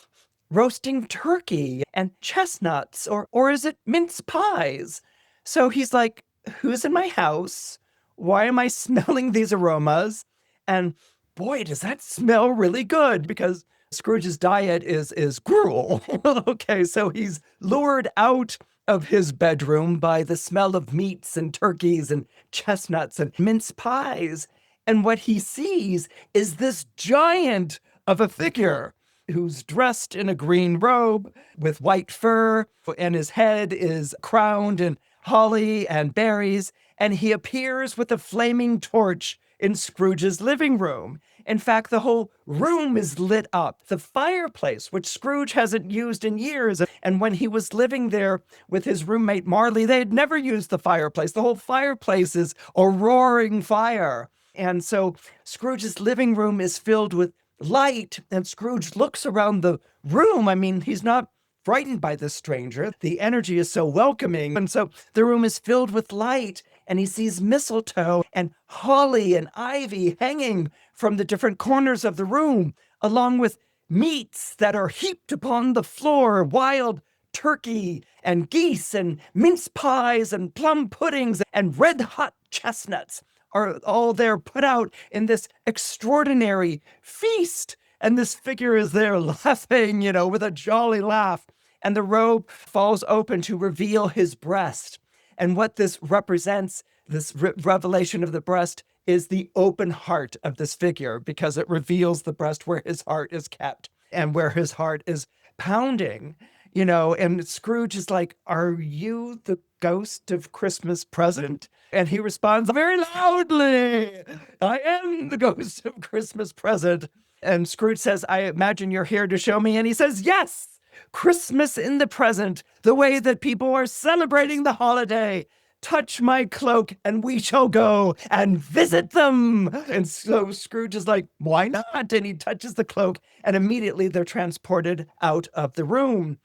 roasting turkey and chestnuts, or is it mince pies? So he's like, who's in my house? Why am I smelling these aromas? And boy, does that smell really good, because Scrooge's diet is gruel. Okay, so he's lured out of his bedroom by the smell of meats and turkeys and chestnuts and mince pies. And what he sees is this giant of a figure who's dressed in a green robe with white fur, and his head is crowned in holly and berries, and he appears with a flaming torch in Scrooge's living room. In fact, the whole room is lit up. The fireplace, which Scrooge hasn't used in years, and when he was living there with his roommate Marley, they had never used the fireplace. The whole fireplace is a roaring fire. And so Scrooge's living room is filled with light, and Scrooge looks around the room. I mean, he's not frightened by this stranger. The energy is so welcoming. And so the room is filled with light, and he sees mistletoe and holly and ivy hanging from the different corners of the room, along with meats that are heaped upon the floor, wild turkey and geese and mince pies and plum puddings and red hot chestnuts are all there put out in this extraordinary feast. And this figure is there laughing, with a jolly laugh. And the robe falls open to reveal his breast. And what this represents, this revelation of the breast, is the open heart of this figure, because it reveals the breast where his heart is kept and where his heart is pounding, and Scrooge is like, are you the ghost of Christmas present? And he responds very loudly, I am the ghost of Christmas present. And Scrooge says, I imagine you're here to show me. And he says, yes, Christmas in the present, the way that people are celebrating the holiday. Touch my cloak and we shall go and visit them. And so Scrooge is like, why not? And he touches the cloak, and immediately they're transported out of the room.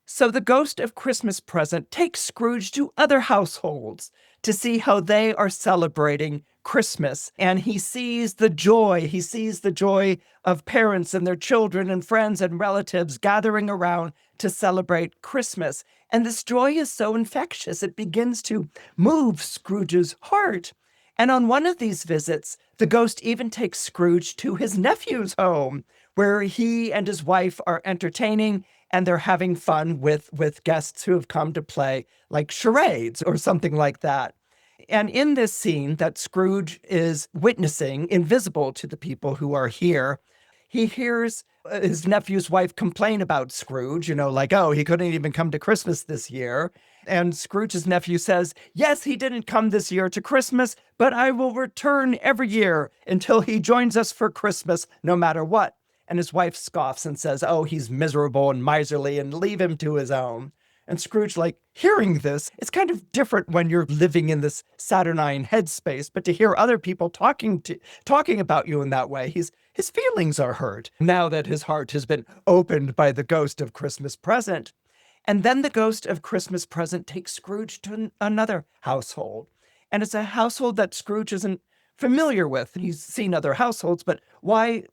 So the ghost of Christmas present takes Scrooge to other households to see how they are celebrating Christmas. And he sees the joy. He sees the joy of parents and their children and friends and relatives gathering around to celebrate Christmas. And this joy is so infectious, it begins to move Scrooge's heart. And on one of these visits, the ghost even takes Scrooge to his nephew's home, where he and his wife are entertaining, and they're having fun with guests who have come to play like charades or something like that. And in this scene that Scrooge is witnessing, invisible to the people who are here, he hears his nephew's wife complain about Scrooge, like, oh, he couldn't even come to Christmas this year. And Scrooge's nephew says, yes, he didn't come this year to Christmas, but I will return every year until he joins us for Christmas, no matter what. And his wife scoffs and says, oh, he's miserable and miserly, and leave him to his own. And Scrooge, hearing this, it's kind of different when you're living in this Saturnine headspace, but to hear other people talking about you in that way, his feelings are hurt now that his heart has been opened by the ghost of Christmas present. And then the ghost of Christmas present takes Scrooge to another household. And it's a household that Scrooge isn't familiar with. He's seen other households, but why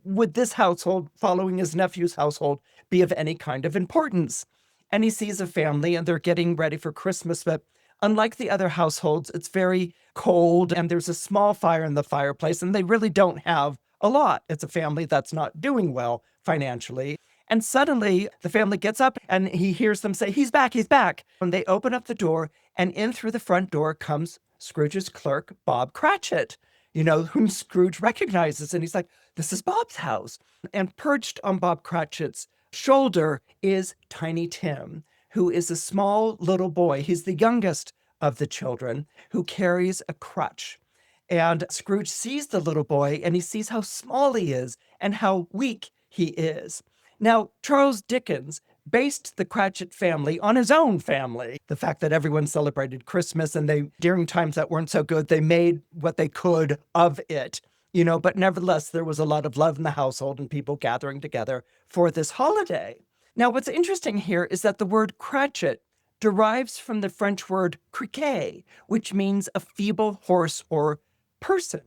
would this household, following his nephew's household, be of any kind of importance? And he sees a family, and they're getting ready for Christmas, but Unlike the other households, it's very cold and there's a small fire in the fireplace, and they really don't have a lot. It's a family that's not doing well financially. And suddenly the family gets up and he hears them say, "He's back, he's back." And they open up the door, and in through the front door comes Scrooge's clerk, Bob Cratchit, whom Scrooge recognizes. And he's like, "This is Bob's house." And perched on Bob Cratchit's shoulder is Tiny Tim, who is a small little boy. He's the youngest of the children, who carries a crutch. And Scrooge sees the little boy and he sees how small he is and how weak he is. Now, Charles Dickens based the Cratchit family on his own family. The fact that everyone celebrated Christmas, and during times that weren't so good, they made what they could of it. But nevertheless, there was a lot of love in the household and people gathering together for this holiday. Now, what's interesting here is that the word Cratchit derives from the French word criquet, which means a feeble horse or person.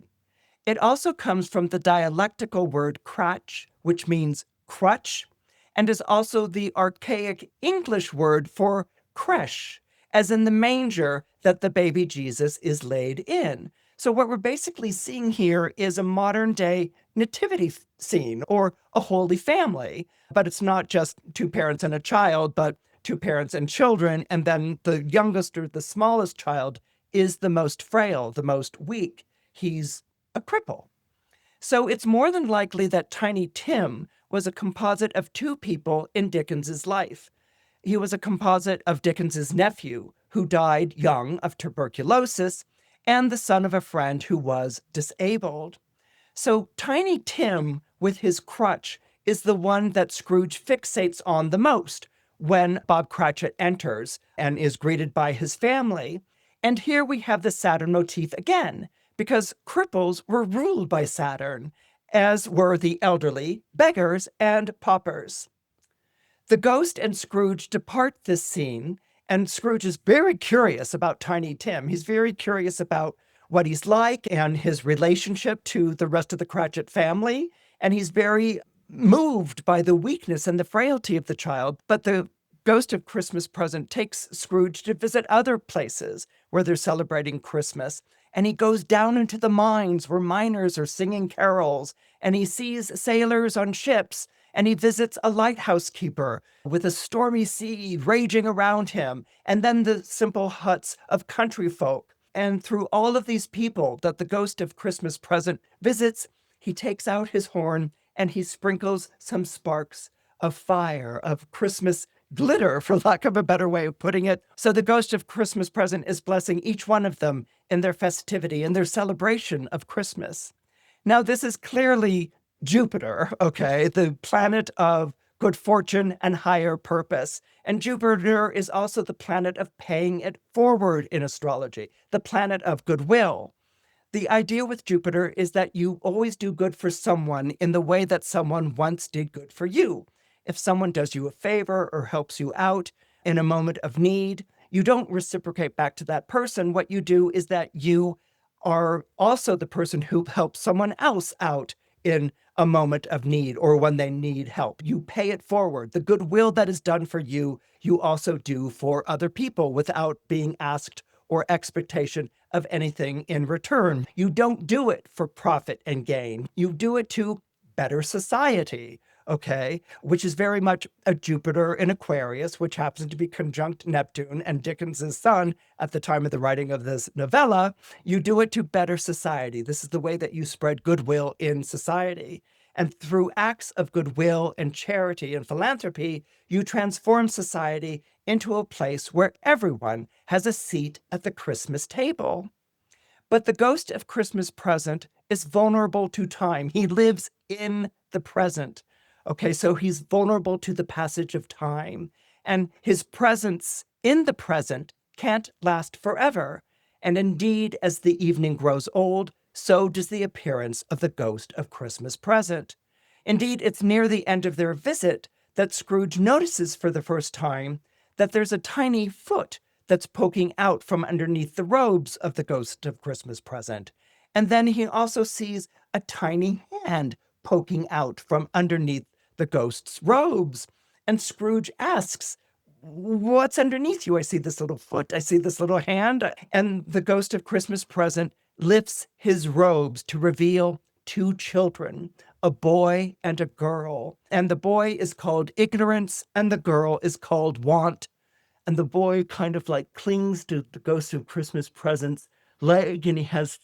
It also comes from the dialectical word cratch, which means crutch, and is also the archaic English word for creche, as in the manger that the baby Jesus is laid in. So what we're basically seeing here is a modern day nativity scene, or a holy family. But it's not just two parents and a child, but two parents and children. And then the youngest or the smallest child is the most frail, the most weak. He's a cripple. So it's more than likely that Tiny Tim was a composite of two people in Dickens's life. He was a composite of Dickens's nephew, who died young of tuberculosis, and the son of a friend who was disabled. So Tiny Tim, with his crutch, is the one that Scrooge fixates on the most when Bob Cratchit enters and is greeted by his family. And here we have the Saturn motif again, because cripples were ruled by Saturn, as were the elderly, beggars, and paupers. The ghost and Scrooge depart this scene, and Scrooge is very curious about Tiny Tim. He's very curious about what he's like and his relationship to the rest of the Cratchit family, and he's very moved by the weakness and the frailty of the child. But the Ghost of Christmas Present takes Scrooge to visit other places where they're celebrating Christmas, and he goes down into the mines where miners are singing carols, and he sees sailors on ships, and he visits a lighthouse keeper with a stormy sea raging around him, and then the simple huts of country folk. And through all of these people that the Ghost of Christmas Present visits, he takes out his horn and he sprinkles some sparks of fire, of Christmas glitter, for lack of a better way of putting it. So the Ghost of Christmas Present is blessing each one of them in their festivity, in their celebration of Christmas. Now, this is clearly Jupiter, okay, the planet of good fortune and higher purpose. And Jupiter is also the planet of paying it forward in astrology, the planet of goodwill. The idea with Jupiter is that you always do good for someone in the way that someone once did good for you. If someone does you a favor or helps you out in a moment of need, you don't reciprocate back to that person. What you do is that you are also the person who helps someone else out in a moment of need or when they need help. You pay it forward. The goodwill that is done for you, you also do for other people without being asked or expectation of anything in return. You don't do it for profit and gain. You do it to better society, okay? Which is very much a Jupiter in Aquarius, which happens to be conjunct Neptune and Dickens's son at the time of the writing of this novella. You do it to better society. This is the way that you spread goodwill in society. And through acts of goodwill and charity and philanthropy, you transform society into a place where everyone has a seat at the Christmas table. But the Ghost of Christmas Present is vulnerable to time. He lives in the present. Okay, so he's vulnerable to the passage of time. And his presence in the present can't last forever. And indeed, as the evening grows old, so does the appearance of the Ghost of Christmas Present. Indeed, it's near the end of their visit that Scrooge notices for the first time that there's a tiny foot that's poking out from underneath the robes of the Ghost of Christmas Present. And then he also sees a tiny hand poking out from underneath the ghost's robes. And Scrooge asks, what's underneath you? I see this little foot. I see this little hand. And the ghost of Christmas present lifts his robes to reveal two children, a boy and a girl. And the boy is called Ignorance and the girl is called Want. And the boy kind of like clings to the ghost of Christmas present's leg, and he has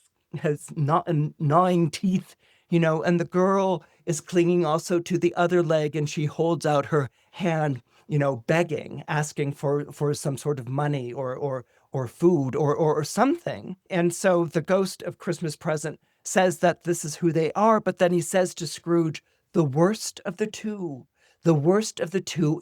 not gnawing teeth, and the girl is clinging also to the other leg, and she holds out her hand, begging, asking for some sort of money or food or something. And so the ghost of Christmas present says that this is who they are, but then he says to Scrooge, the worst of the two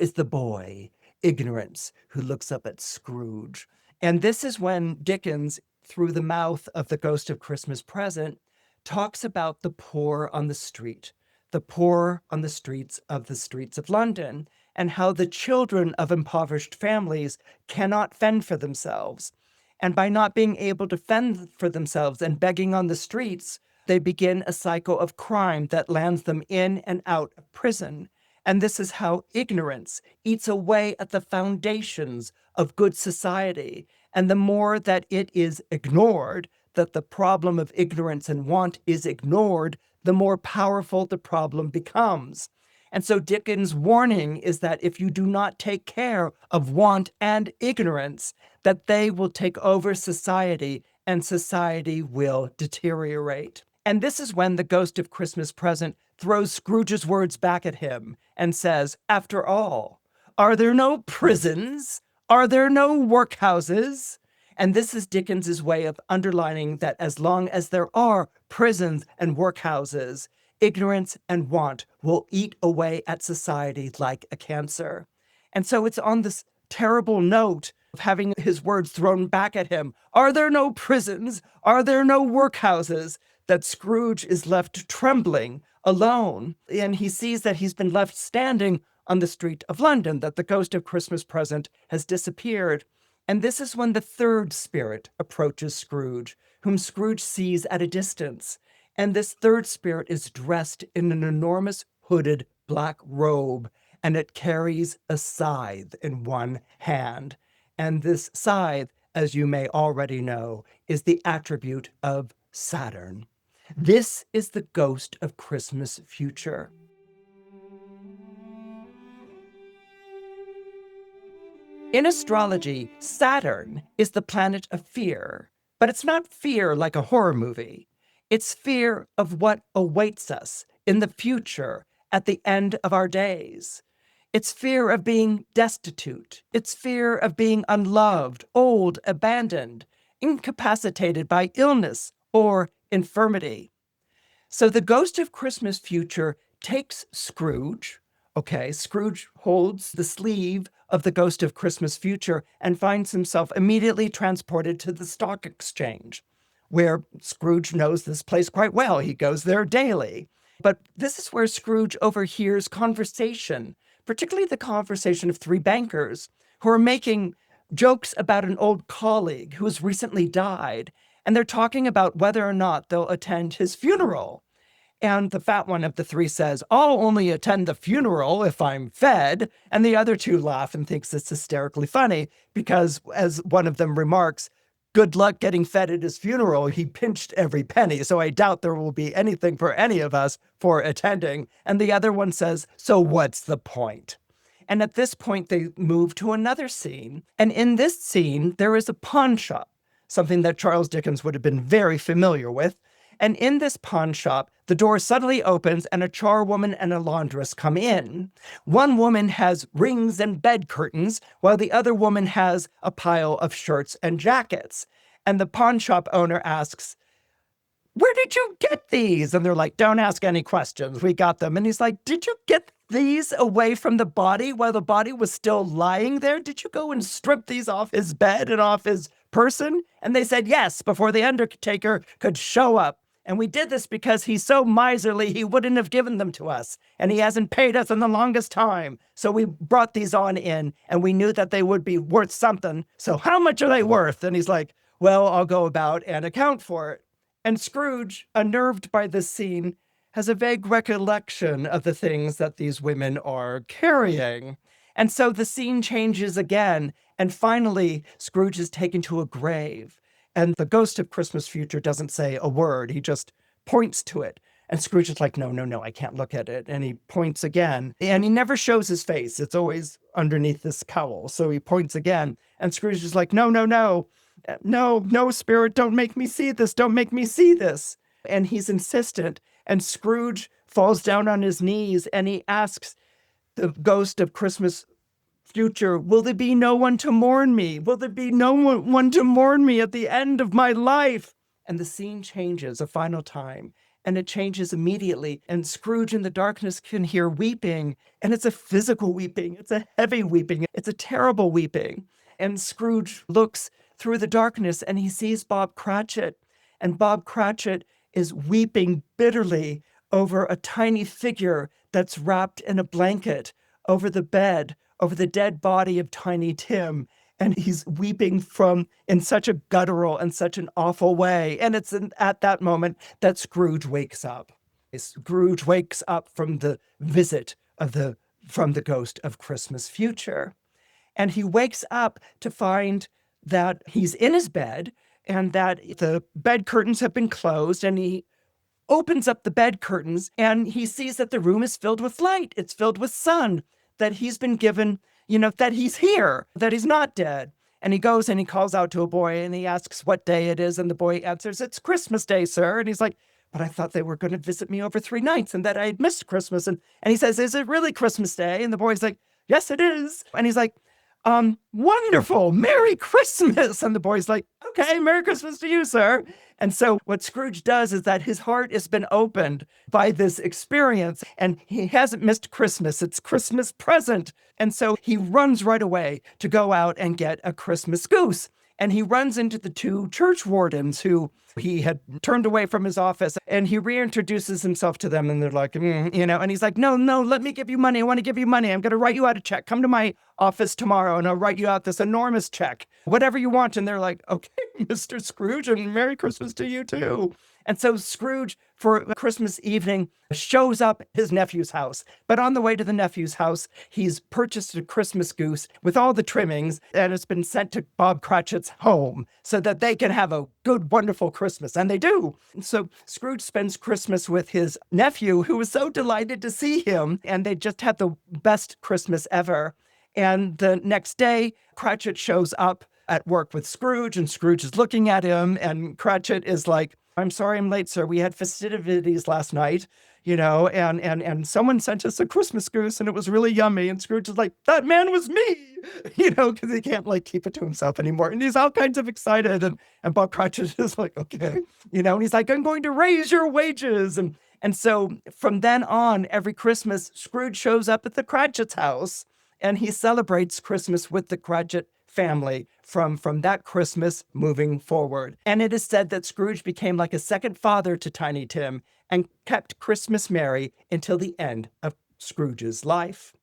is the boy, Ignorance, who looks up at Scrooge. And this is when Dickens, through the mouth of the ghost of Christmas present, talks about the poor on the poor on the streets of London, and how the children of impoverished families cannot fend for themselves. And by not being able to fend for themselves and begging on the streets, they begin a cycle of crime that lands them in and out of prison. And this is how ignorance eats away at the foundations of good society. And the more that it is ignored, that the problem of ignorance and want is ignored, the more powerful the problem becomes. And so Dickens' warning is that if you do not take care of want and ignorance, that they will take over society and society will deteriorate. And this is when the ghost of Christmas present throws Scrooge's words back at him and says, after all, are there no prisons? Are there no workhouses? And this is Dickens's way of underlining that as long as there are prisons and workhouses, ignorance and want will eat away at society like a cancer. And so it's on this terrible note of having his words thrown back at him, are there no prisons? Are there no workhouses? That Scrooge is left trembling, alone, and he sees that he's been left standing on the street of London, that the ghost of Christmas present has disappeared. And this is when the third spirit approaches Scrooge, whom Scrooge sees at a distance. And this third spirit is dressed in an enormous hooded black robe, and it carries a scythe in one hand. And this scythe, as you may already know, is the attribute of Saturn. This is the ghost of Christmas future. In astrology, Saturn is the planet of fear, but it's not fear like a horror movie. It's fear of what awaits us in the future at the end of our days. It's fear of being destitute. It's fear of being unloved, old, abandoned, incapacitated by illness or infirmity. So the ghost of Christmas future takes Scrooge. Okay, Scrooge holds the sleeve of the ghost of Christmas future and finds himself immediately transported to the stock exchange, where Scrooge knows this place quite well. He goes there daily. But this is where Scrooge overhears conversation, particularly the conversation of three bankers who are making jokes about an old colleague who has recently died. And they're talking about whether or not they'll attend his funeral. And the fat one of the three says, I'll only attend the funeral if I'm fed. And the other two laugh and thinks it's hysterically funny because, as one of them remarks, good luck getting fed at his funeral. He pinched every penny. So I doubt there will be anything for any of us for attending. And the other one says, so what's the point? And at this point, they move to another scene. And in this scene, there is a pawn shop, something that Charles Dickens would have been very familiar with. And in this pawn shop, the door suddenly opens and a charwoman and a laundress come in. One woman has rings and bed curtains, while the other woman has a pile of shirts and jackets. And the pawn shop owner asks, where did you get these? And they're like, don't ask any questions. We got them. And he's like, did you get these away from the body while the body was still lying there? Did you go and strip these off his bed and off his person? And they said, yes, before the undertaker could show up. And we did this because he's so miserly, he wouldn't have given them to us. And he hasn't paid us in the longest time. So we brought these on in, and we knew that they would be worth something. So how much are they worth? And he's like, well, I'll go about and account for it. And Scrooge, unnerved by this scene, has a vague recollection of the things that these women are carrying. And so the scene changes again. And finally, Scrooge is taken to a grave. And the ghost of Christmas Future doesn't say a word. He just points to it. And Scrooge is like, no, no, no, I can't look at it. And he points again. And he never shows his face. It's always underneath this cowl. So he points again. And Scrooge is like, no, no, no. No, no, spirit, don't make me see this. Don't make me see this. And he's insistent. And Scrooge falls down on his knees and he asks the ghost of Christmas Future, will there be no one to mourn me? Will there be no one to mourn me at the end of my life? And the scene changes a final time. And it changes immediately. And Scrooge in the darkness can hear weeping. And it's a physical weeping. It's a heavy weeping. It's a terrible weeping. And Scrooge looks through the darkness and he sees Bob Cratchit. And Bob Cratchit is weeping bitterly over a tiny figure that's wrapped in a blanket over the bed, over the dead body of Tiny Tim. And he's weeping in such a guttural and such an awful way. And it's at that moment that Scrooge wakes up. Scrooge wakes up from the visit from the ghost of Christmas Future. And he wakes up to find that he's in his bed and that the bed curtains have been closed, and he opens up the bed curtains and he sees that the room is filled with light. It's filled with sun, that he's been given, that he's here, that he's not dead. And he goes and he calls out to a boy and he asks what day it is. And the boy answers, it's Christmas Day, sir. And he's like, but I thought they were going to visit me over 3 nights and that I had missed Christmas. And he says, is it really Christmas Day? And the boy's like, yes, it is. And he's like, wonderful, Merry Christmas. And the boy's like, okay, Merry Christmas to you, sir. And so what Scrooge does is that his heart has been opened by this experience and he hasn't missed Christmas. It's Christmas present. And so he runs right away to go out and get a Christmas goose. And he runs into the 2 church wardens who he had turned away from his office, and he reintroduces himself to them. And they're like, and he's like, no, let me give you money. I want to give you money. I'm going to write you out a check. Come to my office tomorrow and I'll write you out this enormous check, whatever you want. And they're like, okay, Mr. Scrooge, and Merry Christmas to you too. And so Scrooge, for Christmas evening, shows up at his nephew's house. But on the way to the nephew's house, he's purchased a Christmas goose with all the trimmings, and it's been sent to Bob Cratchit's home so that they can have a good, wonderful Christmas. And they do. So Scrooge spends Christmas with his nephew, who was so delighted to see him. And they just had the best Christmas ever. And the next day, Cratchit shows up at work with Scrooge, and Scrooge is looking at him, and Cratchit is like, I'm sorry I'm late, sir. We had festivities last night, and someone sent us a Christmas goose and it was really yummy. And Scrooge is like, that man was me, because he can't keep it to himself anymore. And he's all kinds of excited. And Bob Cratchit is like, okay, and he's like, I'm going to raise your wages. And so from then on, every Christmas, Scrooge shows up at the Cratchit's house and he celebrates Christmas with the Cratchit family from that Christmas moving forward. And it is said that Scrooge became like a second father to Tiny Tim and kept Christmas merry until the end of Scrooge's life.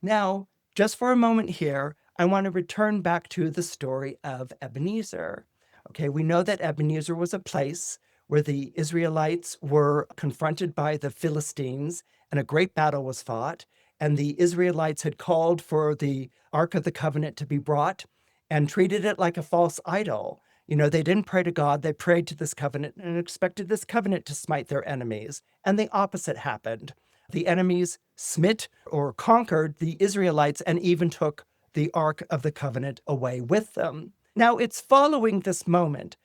Now, just for a moment here, I want to return back to the story of Ebenezer. Okay, we know that Ebenezer was a place where the Israelites were confronted by the Philistines and a great battle was fought. And the Israelites had called for the Ark of the Covenant to be brought and treated it like a false idol. They didn't pray to God, they prayed to this covenant and expected this covenant to smite their enemies. And the opposite happened. The enemies smit or conquered the Israelites and even took the Ark of the Covenant away with them. Now, it's following this moment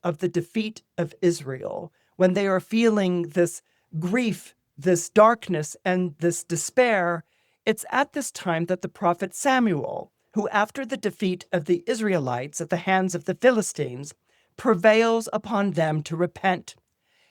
of the defeat of Israel, when they are feeling this grief, this darkness, and this despair. It's at this time that the prophet Samuel, who after the defeat of the Israelites at the hands of the Philistines, prevails upon them to repent.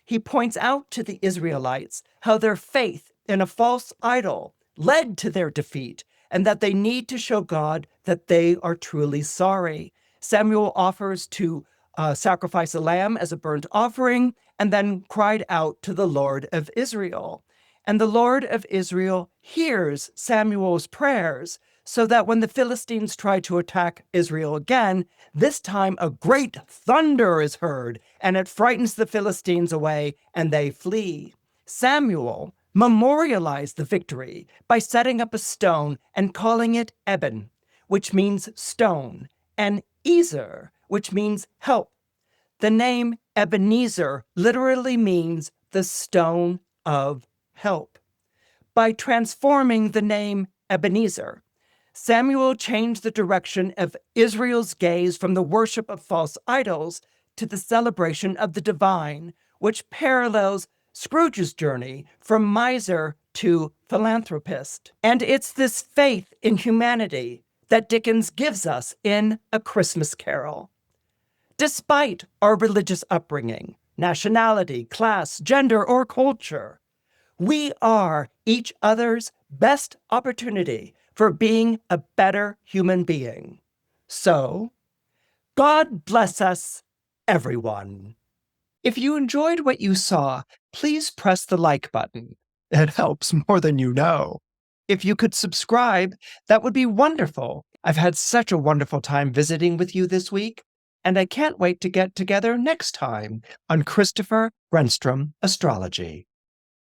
He points out to the Israelites how their faith in a false idol led to their defeat, and that they need to show God that they are truly sorry. Samuel offers to sacrifice a lamb as a burnt offering, and then cried out to the Lord of Israel. And the Lord of Israel hears Samuel's prayers, so that when the Philistines try to attack Israel again, this time a great thunder is heard, and it frightens the Philistines away, and they flee. Samuel, memorialize the victory by setting up a stone and calling it Eben, which means stone, and Ezer, which means help. The name Ebenezer literally means the stone of help. By transforming the name Ebenezer, Samuel changed the direction of Israel's gaze from the worship of false idols to the celebration of the divine, which parallels Scrooge's journey from miser to philanthropist. And it's this faith in humanity that Dickens gives us in A Christmas Carol. Despite our religious upbringing, nationality, class, gender, or culture, we are each other's best opportunity for being a better human being. So, God bless us, everyone. If you enjoyed what you saw, please press the like button. It helps more than you know. If you could subscribe, that would be wonderful. I've had such a wonderful time visiting with you this week, and I can't wait to get together next time on Christopher Renstrom Astrology.